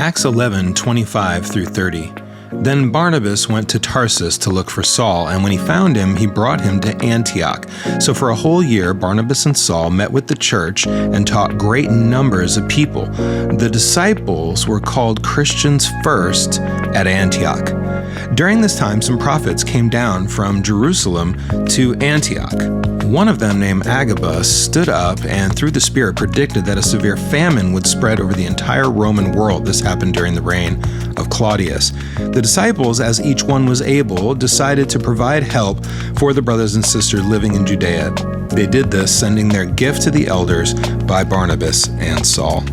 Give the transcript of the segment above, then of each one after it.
Acts 11:25-30. Then Barnabas went to Tarsus to look for Saul, and when he found him, he brought him to Antioch. So for a whole year, Barnabas and Saul met with the church and taught great numbers of people. The disciples were called Christians first at Antioch. During this time, some prophets came down from Jerusalem to Antioch. One of them, named Agabus, stood up and through the Spirit predicted that a severe famine would spread over the entire Roman world. This happened during the reign of Claudius. The disciples, as each one was able, decided to provide help for the brothers and sisters living in Judea. They did this, sending their gift to the elders by Barnabas and Saul.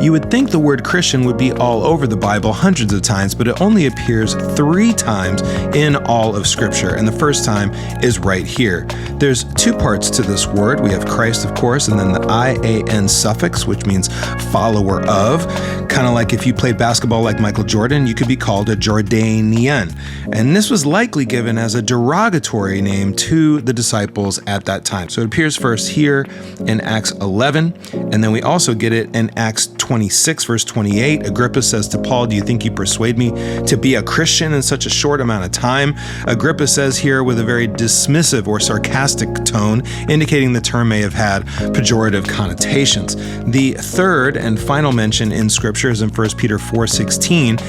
You would think the word Christian would be all over the Bible hundreds of times, but it only appears 3 times in all of Scripture, and the first time is right here. There's 2 parts to this word. We have Christ, of course, and then the IAN suffix, which means follower of. Kind of like if you played basketball like Michael Jordan, you could be called a Jordanian. And this was likely given as a derogatory name to the disciples at that time. So it appears first here in Acts 11, and then we also get it in Acts 26, verse 28. Agrippa says to Paul, "Do you think you persuade me to be a Christian in such a short amount of time?" Agrippa says here with a very dismissive or sarcastic tone, indicating the term may have had pejorative connotations. The third and final mention in Scripture is in 1 Peter 4:16.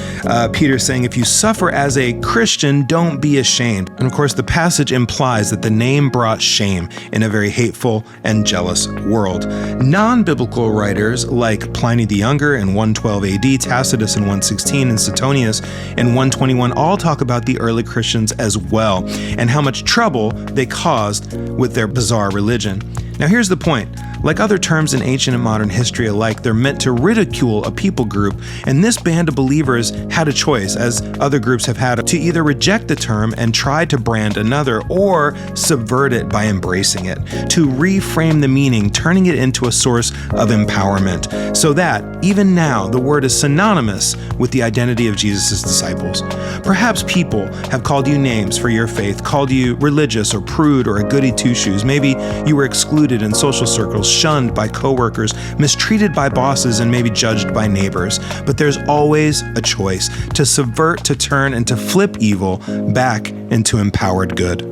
Peter saying, "If you suffer as a Christian, don't be ashamed." And of course, the passage implies that the name brought shame in a very hateful and jealous world. Non-biblical writers like Pliny the Younger in 112 AD, Tacitus in 116, and Suetonius in 121 all talk about the early Christians as well, and how much trouble they caused with their bizarre religion. Now here's the point. Like other terms in ancient and modern history alike, they're meant to ridicule a people group, and this band of believers had a choice, as other groups have had, to either reject the term and try to brand another, or subvert it by embracing it, to reframe the meaning, turning it into a source of empowerment, so that, even now, the word is synonymous with the identity of Jesus' disciples. Perhaps people have called you names for your faith, called you religious or prude or a goody two-shoes. Maybe you were excluded in social circles, shunned by coworkers, mistreated by bosses, and maybe judged by neighbors. But there's always a choice to subvert, to turn, and to flip evil back into empowered good.